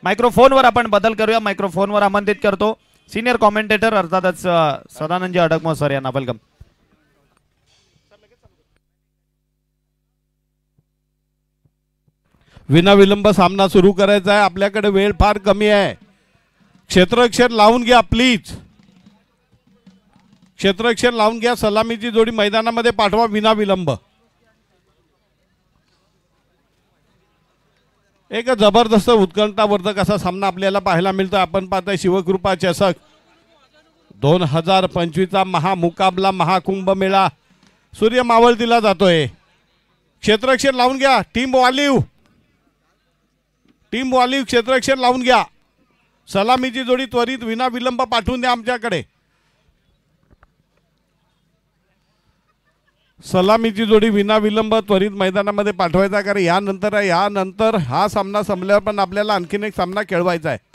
मायक्रोफोनवर आपण बदल करूया. मायक्रोफोनवर आमंत्रित करतो सिनियर कॉमेंटेटर अर्थातच सदानंदजी अडकमो सर यांना. वेलकम. विनाविलंब सामना सुरू करायचा आहे. आपल्याकडे वेळ फार कमी आहे. क्षेत्ररक्षण लावून घ्या प्लीज. क्षेत्ररक्षण लावून घ्या. सलामीची जोडी मैदानामध्ये पाठवा विनाविलंब. एक जबरदस्त उत्कंठावर्धक असा सामना आपल्याला पाहायला मिळतो. आपण पाहताय शिवकृपा चषक 2025चा महामुकाबला महाकुंभ मेळा सूर्य मावळतीला जातोय. क्षेत्ररक्षण लावून घ्या. टीम वालीव क्षेत्ररक्षण लावून घ्या. सलामीची जोडी त्वरित विनाविलंब पाठवून द्या आमच्याकडे. सलामीची जोडी विनाविलंब त्वरित मैदानामध्ये पाठवायचा. कारण यानंतर हा सामना संपल्यावर पण आपल्याला आणखीन एक सामना खेळवायचा आहे.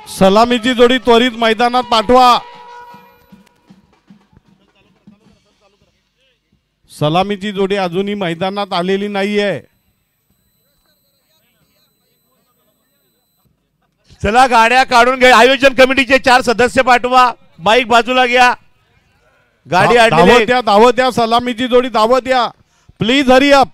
सलामीची जोडी त्वरित मैदानात पाठवा. सलामीची जोडी अजूनही मैदानात आलेली नाहीये. चला गाड्या काढून घ्या. आयोजन कमिटीचे 4 सदस्य पाठवा. बाईक बाजूला घ्या. गाडी धावत द्या. सलामीची जोडी धावत द्या प्लीज. Hurry up.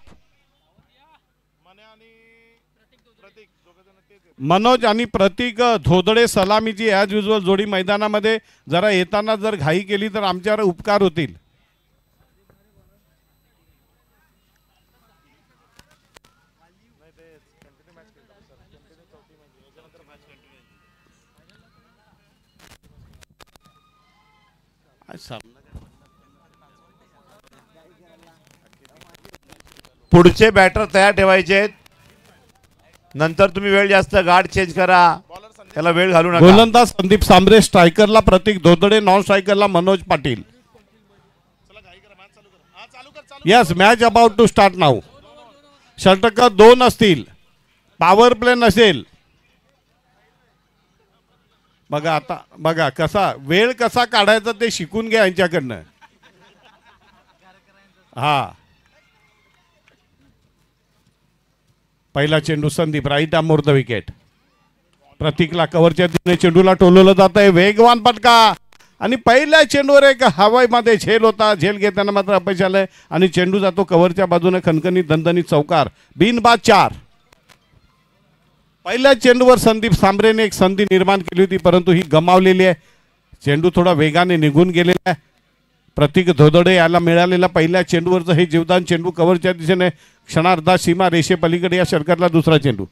मनोज आणि प्रतीक धोदडे सलामीची ॲज युजल जोडी मैदानामध्ये. जरा येताना जर घाई केली तर आमच्यावर उपकार होतील. पुढचे बॅटर तयार ठेवायचे. नंतर तुम्ही वेळ जास्त गार्ड चेंज करा. त्याला वेळ घालू नका. गोलंदाज संदीप सांबरे, स्ट्रायकरला प्रतीक धोदडे, नॉन स्ट्रायकरला Manoj Patil. Yes, match about to start now. षटक 2 असतील. पॉवर प्ले नसेल. बघा आता बघा वेळ कसा काढायचा ते शिकून घ्या यांच्याकडनं. हा पहिला चेंडू संदीप राईट आमोर द विकेट. प्रतीकला कव्हरच्या दिशेने चेंडूला टोलवलं जात आहे. वेगवान पटका आणि पहिल्या चेंडूवर एक हवाईमध्ये झेल होता. झेल घेताना मात्र अपयश आलंय आणि चेंडू जातो कव्हरच्या बाजूने. खणखणीत दणदणीत चौकार. बिनबाद 4. पहिल्या चेंडूवर संदीप सांबरेने एक संधी निर्माण केली होती परंतु ही गमावलेली आहे. चेंडू थोडा वेगाने निघून गेलेला आहे. प्रतीक धोदडे याला मिळालेला पहिल्या चेंडूवरचं हे जीवदान चेंडू कव्हरच्या दिशेने क्षणार्धात सीमा रेषे पलीकडे. या षटकातला दुसरा चेंडू.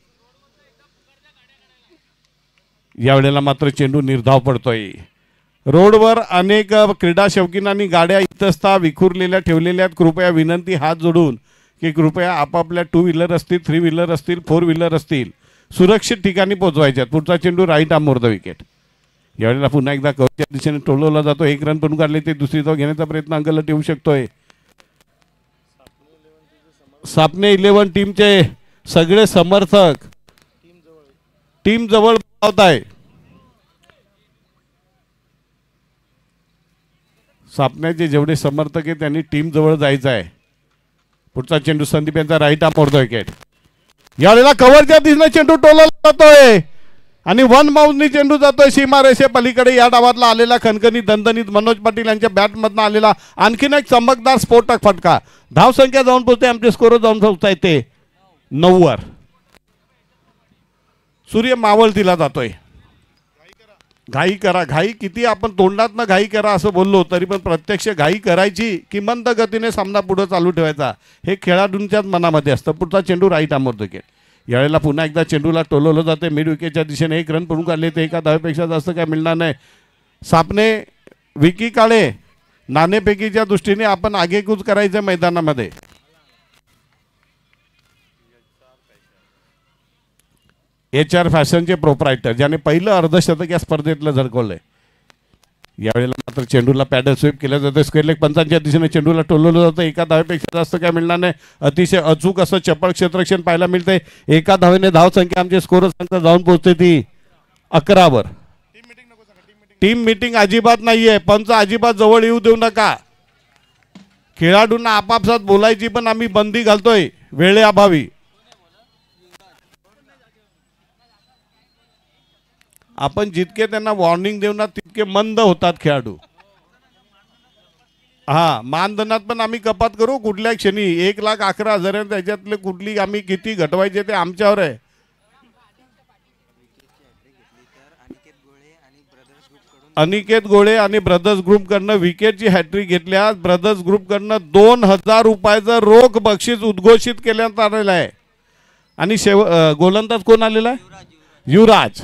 यावेळेला मात्र चेंडू निर्धाव पडतोय. रोडवर अनेक क्रीडा शौकीनांनी गाड्या इतस्ता विखुरलेल्या ठेवलेल्या. कृपया विनंती हात जोडून की कृपया आपापल्या 2 व्हीलर असतील, 3 व्हीलर असतील, 4 व्हीलर असतील सुरक्षित ठिकाणी पोहोचवायच्यात. पुढचा चेंडू राईट आमोर द विकेट. यावेळेला पुन्हा एकदा कव्हरच्या दिशेने टोलवला जातो. 1 रन पण काढले. ते दुसरी धाव घेण्याचा प्रयत्न अंगलट येऊ शकतोय. सापने 11 टीमचे सगळे समर्थक टीम जवळ बोलावत आहे. सापण्याचे जेवढे समर्थक आहे त्यांनी टीम जवळ जायचं आहे. पुढचा चेंडू संदीप यांचा राईट आमोर द विकेट. यावेळेला कव्हरच्या दिशेने चेंडू टोलवला जातोय आणि 1 बाउंसनी चेंडू जातोय सीमा रेषे पलीकडे. या डावातला आलेला खणखणीत दणदणीत मनोज पाटील यांच्या बॅटमधनं आलेला आणखीन एक चमकदार स्फोटक फटका. धावसंख्या जाऊन पोहोचते. आमचे स्कोर जाऊन पोहोचता येते 9 वर. सूर्य मावळतीला जातोय. घाई करा. घाई किती आपण तोंडातनं घाई करा असं बोललो तरी पण प्रत्यक्ष घाई करायची की मंद गतीने सामना पुढे चालू ठेवायचा हे खेळाडूंच्याच मनामध्ये असतं. पुढचा चेंडू राईट आमोर द विकेट. यावेळेला पुन्हा एकदा चेंडूला टोलवलं जाते मिड विकेटच्या दिशेने. 1 रन पडून काढले. ते एका धावेपेक्षा जास्त काय मिळणार नाही. सापने, विकी काळे नाणेफेकीच्या दृष्टीने आपण आगेकूच करायचं मैदानामध्ये. HR फॅशनचे प्रोप्रायटर ज्याने पहिलं अर्धशतक या स्पर्धेतलं झळकवलंय. यावेळेला मात्र चेंडूला पॅडल स्वीप केलं जातं. स्क्वेअर लेग पंचांच्या दिशेने चेंडूला टोलवलं जातं. एका धावेपेक्षा जास्त काय मिळणार नाही. अतिशय अचूक असं चपळ क्षेत्ररक्षण पाहायला मिळते. एका धावेने धाव संख्या आमचे स्कोर संख्या जाऊन पोहोचते ती 11 वर. टीम मीटिंग अजिबात नाहीये. पंच अजिबात जवळ येऊ देऊ नका. खेळाडूंना आपापसात बोलायची पण आम्ही बंदी घालतोय वेळेअभावी. आपण जितके त्यांना वॉर्निंग देऊ ना तितके मंद होतात खेळाडू. हा, मानधनात पण आम्ही कपात करू कुठल्या क्षणी. 1,11,000 त्याच्यातले कुठली आम्ही किती घटवायचे ते आमच्यावर आहे. अनिकेत गोळे आणि ब्रदर्स ग्रुप कडनं विकेटची हॅट्रिक घेतल्या. ब्रदर्स ग्रुप कडनं 2,000 रुपयाचं रोख बक्षीस उद्घोषित करण्यात आलेलं आहे. आणि गोलंदाज कोण आलेला आहे? युवराज.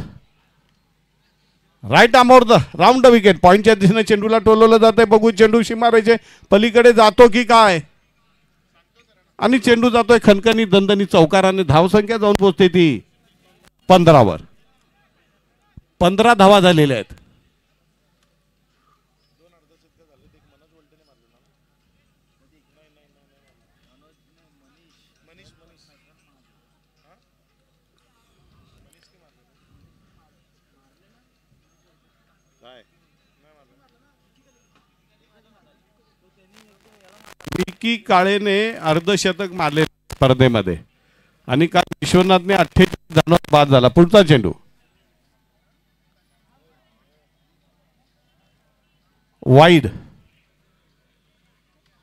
राईट आर्मवर द राऊंड द विकेट. पॉईंटच्या दिशेने चेंडूला टोलवलं जाते. बघू चेंडू सीमारेषे पलीकडे जातो की काय. आणि चेंडू जातोय खणखणी दणदणी चौकाराने. धावसंख्या जाऊन पोहोचते ती 15 वर. 15 धावा झालेल्या आहेत. विकी काळेने अर्धशतक मारले स्पर्धेमध्ये आणि काल विश्वनाथने 48 धावांवर बाद झाला. पुढचा चेंडू वाईड.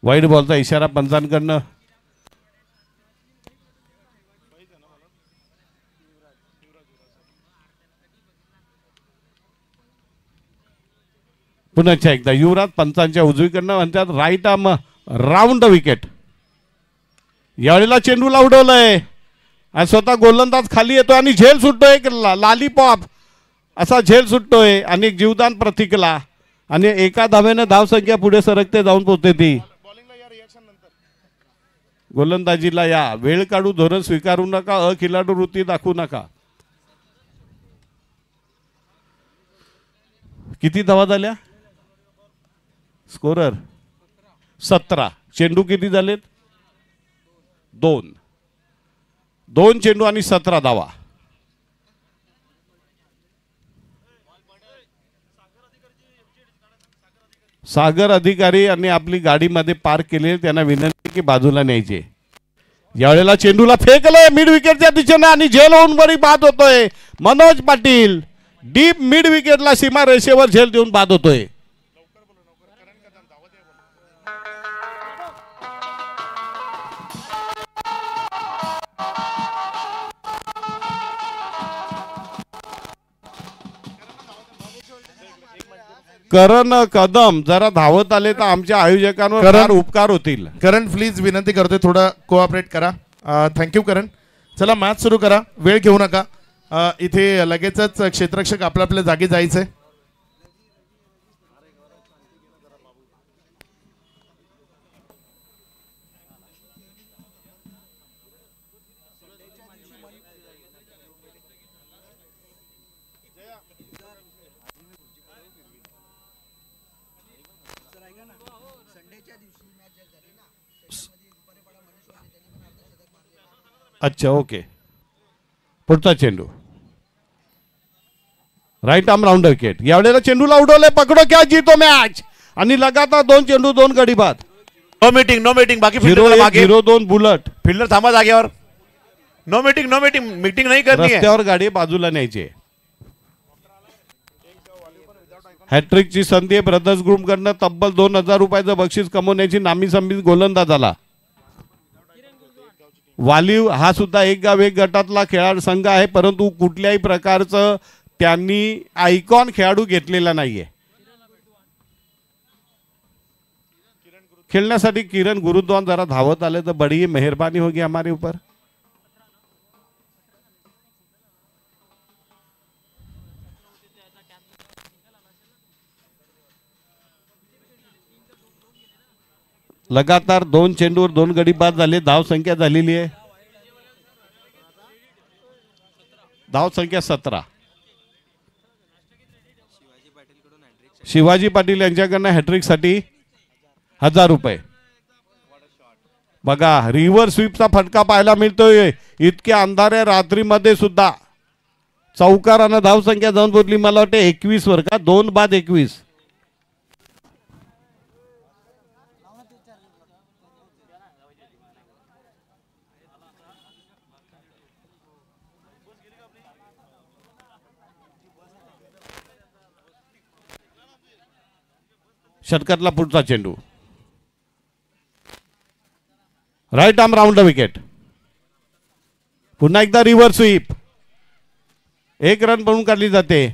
वाईड बॉलचा इशारा पंचांकडनं. पुन्हा एकदा युवराज पंचांच्या उजवीकडनं म्हणतात right arm round the wicket. यावेळेला चेंडूला उडवलंय आणि स्वतः गोलंदाज खाली येतोय आणि झेल सुटतोय. एक लालीपॉप असा झेल सुटतोय आणि एक जीवदान प्रतीकला. आणि एका धावेने धावसंख्या पुढे सरकते जाऊन पोहोचते ती. गोलंदाजीला या. वेळ काढू धोरण स्वीकारू नका. अखिलाडू वृत्ती दाखवू नका. किती धावा झाल्या? स्कोरर 17. चेंडू किती झालेत? 2 चेंडू आणि 17 धावा. सागर अधिकारी यांनी आपली गाडीमध्ये पार्क केले. त्यांना विनंती की बाजूला न्यायचे. यावेळेला चेंडूला फेकलंय मिड विकेटच्या दिशेने आणि झेल होऊन बरी बाद होतोय. मनोज पाटील डीप मिड विकेटला सीमा रेषेवर झेल देऊन बाद होतोय. करण कदम जरा धावत आले तर आमच्या आयोजकांवर फार उपकार होतील. करण प्लीज विनंती करतोय थोडं कोऑपरेट करा. थँक्यू करण. चला मॅच सुरू करा. वेळ घेऊ नका. इथे लगेचच क्षेत्ररक्षक आपल्या आपल्या जागी जायचंय. अच्छा ओके. पुढचा चेंडू राईट आर्म राऊंड विकेट. यावेळेला चेंडूला उडवले. पकडो क्या जीतो मॅच. आणि लगातार 2 चेंडू 2 गडी बाद. नो मीटिंग बाकी 0-1-0-2 बुलट. फिल्डर थांबा जागेवर. नो मीटिंग मीटिंग नाही करनी है. रस्त्यावर गाडी बाजूला न्यायची. हॅट्रिकची संधी आहे. ब्रदर्स ग्रुप कडनं तब्बल 2,000 रुपयाचं बक्षीस कमवण्याची नामी संमित गोलंदाजाला. वालीव हा सुद्धा एक गाव एक गटातला खेळाडू संघ आहे. परंतु कुठल्याही प्रकारचं त्यांनी आयकॉन खेळाडू घेतलेला नाहीये. खेळण्यासाठी किरण गुरुद्वान जरा धावत आले तर बड़ी मेहरबानी होगी हमारे ऊपर. लगातार 2 चेंडूवर 2 गडी बाद झाले. धाव संख्या झालेली आहे धाव संख्या 17. शिवाजी पाटील यांच्याकडनं हॅट्रिक साठी 1000 रुपये. बघा रिव्हर स्वीपचा फटका पाहायला मिळतोय इतक्या अंधाऱ्या रात्रीमध्ये सुद्धा. चौकारानं धाव संख्या जाऊन बोलली मला वाटते 21 वर का 2 बाद 21. षटकातला पुढचा चेंडू right arm round the wicket. पुन्हा एकदा रिव्हर स्वीप. 1 रन पळून काढली जाते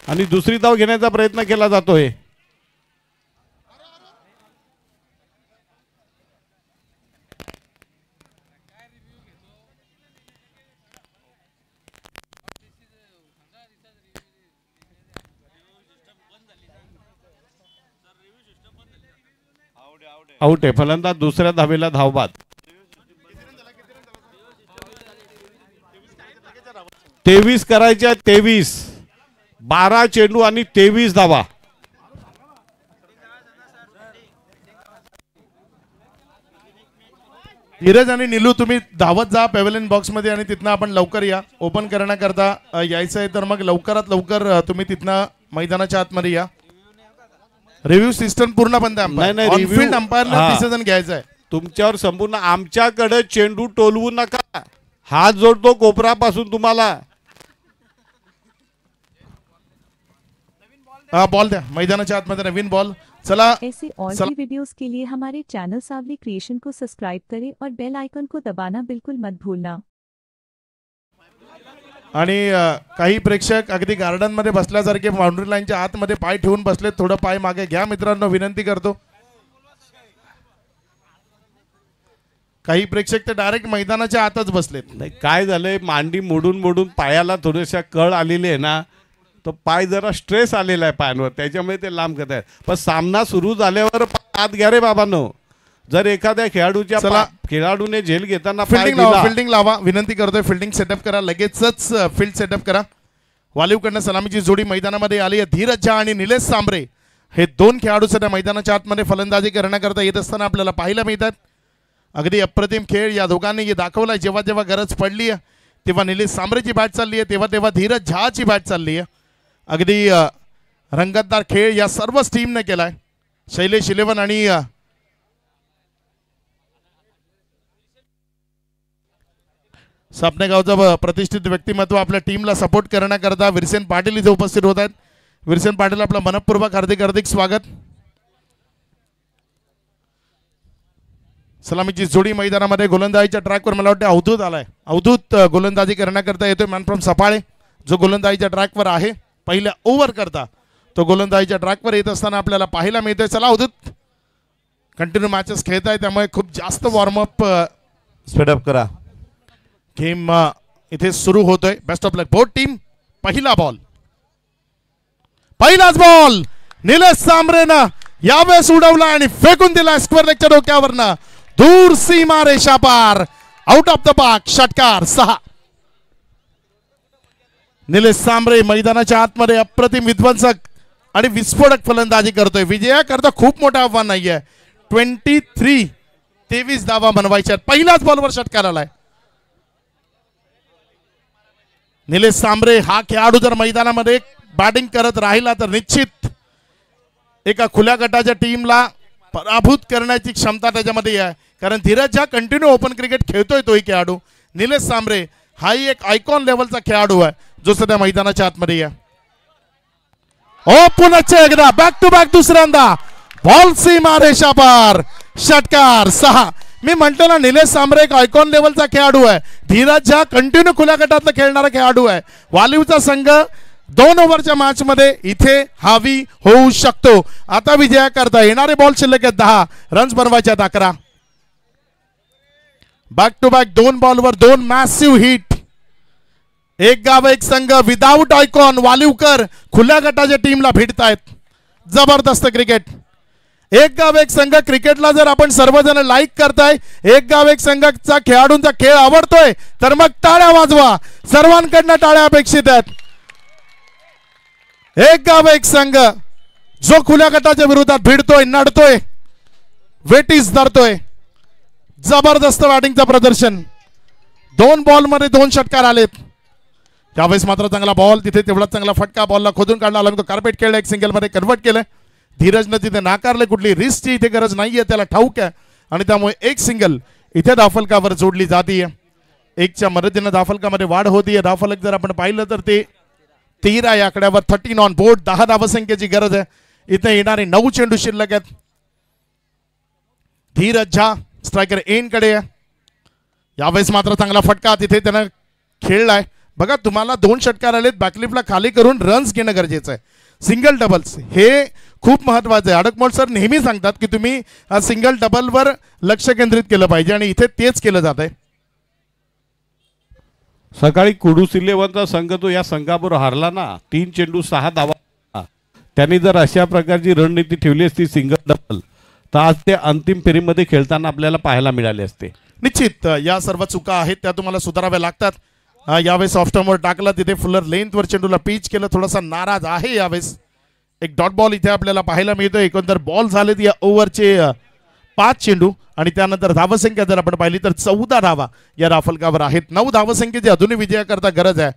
आणि दुसरी धाव घेण्याचा प्रयत्न केला जातोय. आउट आहे. फलंदाज दुसऱ्या धावेला धावबाद. 23 करायच्या 23. 12 चेंडू आणि 23 धावा. धीरज आणि निलू तुम्ही धावत जा पॅव्हलियन बॉक्स मध्ये आणि तिथनं आपण लवकर या. ओपन करण्याकरता यायचं आहे तर मग लवकरात लवकर तुम्ही तिथनं मैदानाच्या आतमध्ये या. रिव्ह्यू सिस्टम पूर्ण बंद आहे. नाही, नाही, ऑन फील्ड review- अंपायरला डिसिजन घ्यायचा आहे. तुमच्यावर संपूर्ण आमच्याकडे चेंडू टोलवू नका. हात जोडतो कोपरापासून तुम्हाला. बॉल द्या मैदानाच्या आतमध्ये नवीन बॉल. चला ऐसे और भी वीडियोस के लिए हमारे चैनल सावली क्रिएशन को सब्सक्राइब करें और बेल आइकन को दबाना बिल्कुल मत भूलना. आणि काही प्रेक्षक अगदी गार्डन मध्ये बसल्यासारखे बाउंड्री लाईनच्या आतमध्ये पाय ठेवून बसले. थोडं पाय मागे घ्या मित्रांनो विनंती करतो. काही प्रेक्षक ते डायरेक्ट मैदानाच्या आतच बसलेत. नाही काय झालंय मांडी मोडून मोडून पायाला थोड्याशा कळ आलेली आहे ना तो पाय जरा स्ट्रेस आलेला आहे पायांवर त्याच्यामुळे ते लांब करत आहेत. पण सामना सुरू झाल्यावर आत घ्या रे बाबांनो. जर एखाद्या खेळाडूने झेल घेताना फिल्डिंग लावा विनंती करतोय. फिल्डिंग सेटअप करा लगेचच. फील्ड सेटअप करा. वालीवकडनं सलामीची जोडी मैदानामध्ये आली आहे. धीरज झा आणि निलेश सांबरे हे 2 खेळाडू सध्या मैदानाच्या आतमध्ये फलंदाजी करण्याकरता येत असताना आपल्याला पाहायला मिळतात. अगदी अप्रतिम खेळ या दोघांनी दाखवलाय. जेव्हा जेव्हा गरज पडली आहे तेव्हा निलेश सांबरेची बॅट चालली आहे तेव्हा तेव्हा धीरज झाची बॅट चालली आहे. अगदी रंगतदार खेळ या सर्वच टीमने केलाय. शैलेश 11 आणि सापनेगावचं प्रतिष्ठित व्यक्तिमत्व आपल्या टीमला सपोर्ट करण्याकरता विरसेन पाटील इथे उपस्थित होत आहेत. विरसेन पाटील आपलं मनपूर्वक हार्दिक हार्दिक स्वागत. सलामीची जोडी मैदानामध्ये गोलंदाजीच्या ट्रॅकवर मला वाटतं अवधूत आलाय. अवधूत गोलंदाजी करण्याकरता येतोय. मॅन फ्रॉम सफाळे जो गोलंदाजीच्या ट्रॅकवर आहे. पहिल्या ओव्हर करता तो गोलंदाजीच्या ट्रॅकवर येत असताना आपल्याला पाहायला मिळतोय. चला अवधूत कंटिन्यू मॅचेस खेळत आहे त्यामुळे खूप जास्त वॉर्मअप स्पीडअप करा. गेम इथे सुरू होतोय. Best of luck both team. पहिला बॉल पहिलाच बॉल निलेश सांबरेनं यावेळेस उडवला आणि फेकून दिला स्क्वेअर लेगच्या डोक्यावरनं दूर सीमा रेषा पार. Out of the park. षटकार 6. निलेश सांबरे मैदानाच्या आतमध्ये अप्रतिम विध्वंसक आणि विस्फोटक फलंदाजी करतोय. विजयाकरता खूप मोठं आव्हान नाहीये. 23 धावा बनवायच्या. पहिल्याच बॉलवर षटकार आलाय. निलेश सांबरे हा खेळाडू जर मैदानामध्ये बॅटिंग करत राहिला तर निश्चित एका खुल्या गटाच्या टीमला पराभूत करण्याची क्षमता त्याच्यामध्ये आहे. कारण धीरज हा कंटिन्यू ओपन क्रिकेट खेळतोय तोही खेळाडू. निलेश सांबरे हाही एक आयकॉन लेवलचा खेळाडू आहे जो सध्या मैदानाच्या आतमध्ये आहे. ओ पुन्हा एकदा बॅक टू बॅक दुसऱ्यांदा बॉल सीमा रेषा पार. षटकार 6. मी म्हणतो ना निलेश सांबरे एक आयकॉन लेवलचा खेळाडू आहे. धीरज झा कंटिन्यू खुल्या गटातला खेळणारा खेळाडू आहे. वालीवचा संघ 2 ओव्हरच्या मॅच मध्ये इथे हावी होऊ शकतो. आता विजयाकरता येणारे बॉल शिल्लक आहेत 10. रन्स बनवायचे आहेत 11. बॅक टू बॅक 2 बॉलवर 2 मॅसिव्ह हिट. एक गाव एक संघ विदाऊट आयकॉन वालीवकर खुल्या गटाच्या टीमला भिडतायत. जबरदस्त क्रिकेट. एक गाव एक संघ क्रिकेटला जर आपण सर्वजण लाईक करताय, एक गाव एक संघाचा खेळाडूंचा खेळ आवडतोय, तर मग टाळ्या वाजवा. सर्वांकडनं टाळ्या अपेक्षित आहेत. एक गाव एक संघ जो खुल्या गटाच्या विरोधात भिडतोय, नडतोय, वेटीस धरतोय. जबरदस्त बॅटिंगचं प्रदर्शन. 2 बॉलमध्ये 2 षटकार आलेत. त्यावेळेस मात्र चांगला बॉल, तिथे तेवढा चांगला फटका, बॉलला खोदून काढला, लागतो कार्पेट खेळला, एक सिंगल मध्ये कन्वर्ट केलं. धीरजनं तिथे नाकारले, कुठली रिस्कची इथे गरज नाहीये, त्याला ठाऊक आहे आणि त्यामुळे एक सिंगल इथे धाफलकावर जोडली जाते. 1च्या मदतीनं धाफलकामध्ये वाढ होतीये. धाफलक जर आपण पाहिलं तर ते 13 या आकड्यावर 13 ऑन बोर्ड. 10 धावसंख्येची गरज आहे. इथे येणारे 9 चेंडू शिल्लक आहेत. धीरज झा स्ट्रायकर एन कडे. यावेळेस मात्र चांगला फटका तिथे त्यानं खेळलाय. बघा तुम्हाला 2 षटकार आलेत. बॅकलिफ्टला खाली करून रन्स घेणं गरजेचं आहे. सिंगल डबल्स हे खूप महत्वाचं आहे. अडकमोल सर नेहमी सांगतात की तुम्ही सिंगल डबलवर लक्ष केंद्रित केलं पाहिजे आणि इथे तेच केलं जात आहे. सकाळी कुडूस इलेव्हनचा संघ तो या संघाबरोबर हारला ना, 3 चेंडू 6 धावा. त्यांनी जर अशा प्रकारची रणनीती ठेवली असती सिंगल डबल, तर आज ते अंतिम फेरीमध्ये खेळताना आपल्याला पाहायला मिळाले असते. निश्चित या सर्व चुका आहेत त्या तुम्हाला सुधाराव्या लागतात. यावेळेस ऑफ टर्मवर टाकला, तिथे फुलर लेंथवर चेंडूला पिच केलं, थोडासा नाराज आहे यावेळेस. एक डॉट बॉल इथे आपल्याला पाहायला मिळतो. एकंदर बॉल झालेत या ओव्हरचे 5 चेंडू आणि त्यानंतर धावसंख्या जर आपण पाहिली तर 14 धावा या राफलकावर आहेत. 9 धावसंख्येची अजूनही विजयाकरता गरज आहे.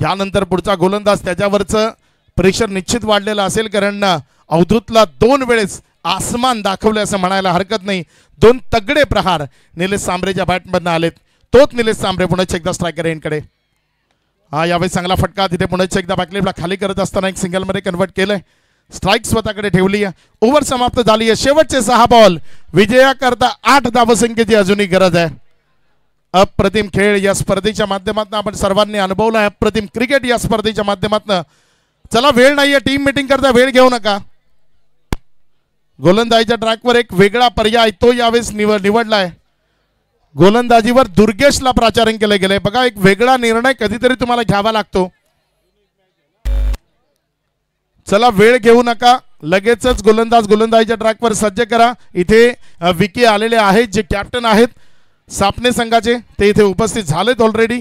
यानंतर पुढचा गोलंदाज त्याच्यावरचं प्रेशर निश्चित वाढलेलं असेल, कारण अवधूतला 2 वेळेस आसमान दाखवले असं म्हणायला हरकत नाही. 2 तगडे प्रहार निलेश सांबरेच्या बॅटमधनं आलेत. तोच निलेश सांबरे पुन्हा एकदा स्ट्रायकर एंडकडे. यावेळी चांगला फटका, तिथे पुन्हा एकदा बॅकलिफ्टला खाली करत असताना एक सिंगलमध्ये कन्वर्ट केलंय. स्ट्राईक स्वतःकडे ठेवली आहे. ओव्हर समाप्त झाली आहे. शेवटचे 6 बॉल. विजयाकरता 8 धावसंख्येची अजूनही गरज आहे. अप्रतिम खेळ या स्पर्धेच्या माध्यमातून आपण सर्वांनी अनुभवला आहे. अप्रतिम क्रिकेट या स्पर्धेच्या माध्यमातून. चला वेळ नाहीये, टीम मीटिंग करता वेळ घेऊ नका. गोलंदाजीच्या ट्रॅकवर एक वेगळा पर्याय तो यावेळेस निवडलाय. गोलंदाजीवर दुर्गेशला प्राचार्य केले गेले. बघा एक वेगळा निर्णय कधीतरी तुम्हाला घ्यावा लागतो. चला वेळ घेऊ नका, लगेचच गोलंदाजीच्या ट्रॅकवर सज्ज करा. इथे विकी आलेले आहेत, जे कॅप्टन आहेत सापणे संघाचे, ते इथे उपस्थित झालेत ऑलरेडी.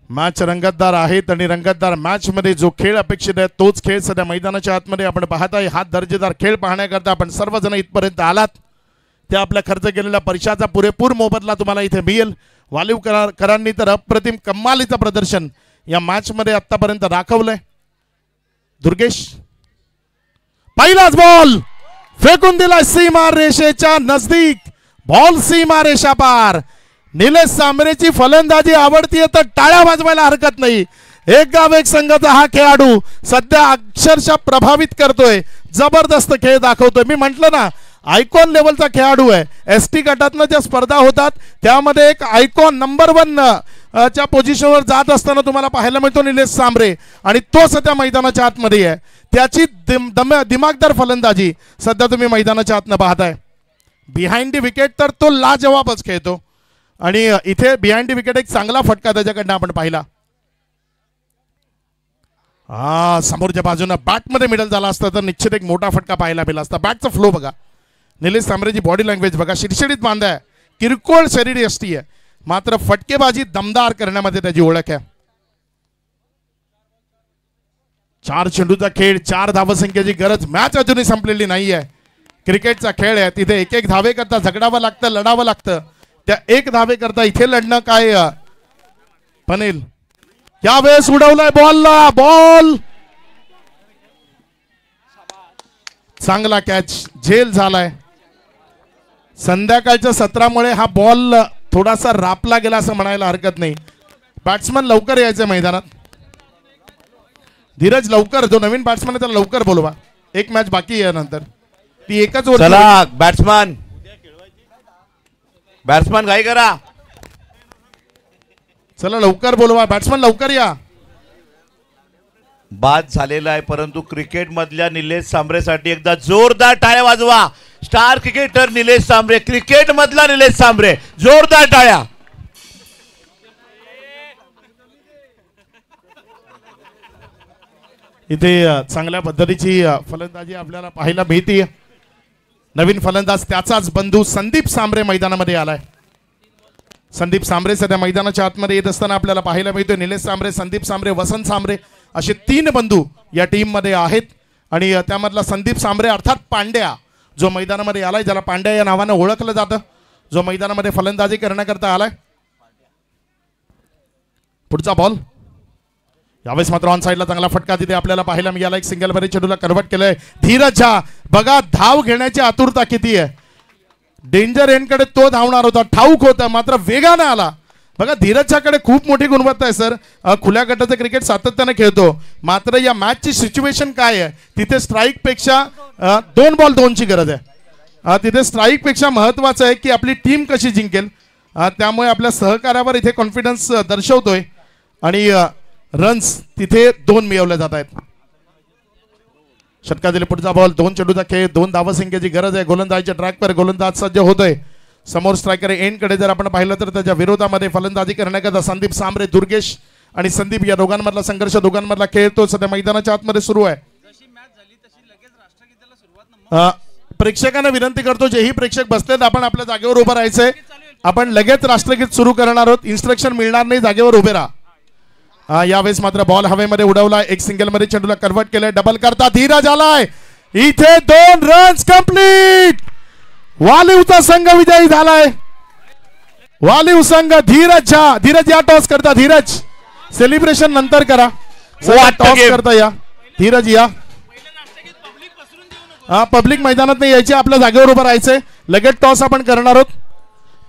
मॅच रंगतदार आहेत आणि रंगतदार मॅच मध्ये जो खेळ अपेक्षित आहे तोच खेळ सध्या मैदानाच्या आतमध्ये आपण पाहताय. हा दर्जेदार खेळ पाहण्याकरता आपण सर्वजण इथपर्यंत आलात. त्या आपल्या खर्च केलेल्या पैशाचा पुरेपूर मोबदला तुम्हाला इथे मिळेल. वालिवकरांनी तर अप्रतिम कमालीचं प्रदर्शन या मॅच मध्ये आतापर्यंत दाखवलंय. दुर्गेश पहिलाच बॉल फेकून दिला सीमा रेषेच्या नजदीक. बॉल सीमा रेषा पार. निलेश सांबरेची फलंदाजी आवडतीये तर टाळ्या वाजवायला हरकत नाही. एक गाव एक संघाचा हा खेळाडू सध्या अक्षरशः प्रभावित करतोय. जबरदस्त खेळ दाखवतोय. मी म्हटलं ना आयकॉन लेवलचा खेळाडू आहे. एसटी गटातनं ज्या स्पर्धा होतात त्यामध्ये एक आयकॉन नंबर 1 च्या पोझिशनवर जात असताना तुम्हाला पाहायला मिळतो निलेश सांबरे, आणि तो सध्या मैदानाच्या आतमध्ये आहे. त्याची दिमागदार फलंदाजी सध्या तुम्ही मैदानाच्या आतनं पाहताय. बिहाइंड द विकेट तर तो लाजवाबच खेळतो आणि इथे बिहाइंड द विकेट एक चांगला फटका त्याच्याकडनं आपण पाहिला. समोरच्या बाजूने बॅटमध्ये मिडल झाला असता तर निश्चित एक मोठा फटका पाहायला मिळाला असता. बॅटचा फ्लो बघा, निलेश सांबरेची बॉडी लँग्वेज बघा, शिरशिडीत बांधा आहे, किरकोळ शरीर यष्टी आहे, मात्र फटकेबाजी दमदार करण्यामध्ये त्याची ओळख आहे. 4 चेंडूचा खेळ, 4 धावसंख्येची गरज. मॅच अजूनही संपलेली नाहीये. क्रिकेटचा खेळ आहे, तिथे एक एक धावे करता झगडावं लागतं, लढावं लागतं. त्या 1 धावे करता इथे लढणं काय बनेल. यावेळेस उडवलाय बॉलला. बॉल चांगला कॅच, झेल झालाय. संध्याकाळच्या सत्रामुळे हा बॉल थोडासा रापला गेला असं म्हणायला हरकत नाही. बॅट्समन लवकर यायचं मैदानात. धीरज लवकर, जो नवीन बॅट्समन आहे त्याला लवकर बोलवा. एक मॅच बाकी आहे नंतर ती एकच ओव्हर. चला बॅट्समन घाई करा. चला लवकर बोलवा, बॅट्समन लवकर या. बाद झालेला आहे, परंतु क्रिकेट मधल्या निलेश सांबरेसाठी एकदा जोरदार टाळ्या वाजवा. Star cricketer Nilesh Sambare, cricket मधला निलेश सांबरे, जोरदार टाळ्या. इथे चांगल्या पद्धतीची फलंदाजी आपल्याला पाहायला मिळते. नवीन फलंदाज त्याचाच बंधू संदीप सांबरे मैदानामध्ये आलाय. संदीप सांबरे सध्या मैदानाच्या आतमध्ये येत असताना आपल्याला पाहायला मिळतोय. निलेश सांबरे, संदीप सांबरे, वसंत सांबरे असे 3 बंधू या टीम मध्ये आहेत. आणि त्यामधला संदीप सांबरे अर्थात पांड्या जो मैदानामध्ये आलाय, ज्याला पांड्या या नावानं ओळखलं जातं, जो मैदानामध्ये फलंदाजी करण्याकरता आलाय. पुढचा बॉल यावेळेस मात्र ऑन साईडला चांगला फटका तिथे आपल्याला पाहायला मिळाला. एक सिंगल बरी चेंडूला कन्वर्ट केलंय. धीरज झा बघा धाव घेण्याची आतुरता किती आहे. डेंजर एंडकडे तो धावणार होता, ठाऊक होता, मात्र वेगाने आला. बघा धीरजच्याकडे खूप मोठी गुणवत्ता आहे सर. खुल्या गटाचं क्रिकेट सातत्याने खेळतो, मात्र या मॅचची सिच्युएशन काय आहे तिथे स्ट्राईक पेक्षा 2 बॉल 2 ची गरज आहे. तिथे स्ट्राईक पेक्षा महत्वाचं आहे की आपली टीम कशी जिंकेल. त्यामुळे आपल्या सहकार्यावर इथे कॉन्फिडन्स दर्शवतोय आणि रन्स तिथे 2 मिळवले जात आहेत. षटका दिले. पुढचा बॉल 2 चेंडूचा खेळ, 2 धावसंख्येची गरज आहे. गोलंदाजीच्या ट्रॅकवर गोलंदाज सज्ज होतोय. समोर स्ट्रायकर एंडकडे जर आपण पाहिलं तर त्याच्या विरोधामध्ये फलंदाजी करण्याकरता संदीप सांबरे, दुर्गेश आणि संदीप या दोघांमधला संघर्ष, दोघांमधला खेळ तो सध्या मैदानाच्या आतमध्ये सुरू आहे. प्रेक्षकांना विनंती करतो, जेही प्रेक्षक बसलेत आपण आपल्या जागेवर उभं राहायचंय. आपण लगेच राष्ट्रगीत सुरू करणार आहोत. इन्स्ट्रक्शन मिळणार नाही, जागेवर उभे राहा. यावेळेस मात्र बॉल हवेमध्ये उडवला. एक सिंगल मध्ये चेंडूला कन्वर्ट केलंय. डबल करता धीरज आलाय. इथे 2 रन्स कंप्लीट. वालिवचा संघ विजयी झालाय. वालिव संघ धीरज झा. धीरज या टॉस करता. धीरज सेलिब्रेशन नंतर करा. टॉस करता या धीरज या. पब्लिक मैदानात नाही यायचे, आपल्या जागेवर उभं राहायचंय. लगेच टॉस आपण करणार आहोत.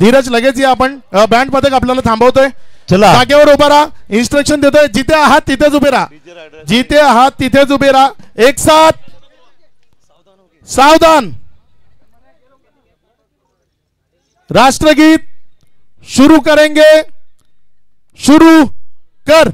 धीरज लगेच या. आपण बँड पथक आपल्याला थांबवतोय. चला जागेवर उभा राहा. इन्स्ट्रक्शन देतोय. जिथे आहात तिथेच उभे राहा. जिथे आहात तिथेच उभे राहा. एक साथ सावधान. राष्ट्रगीत शुरू करेंगे. शुरू कर.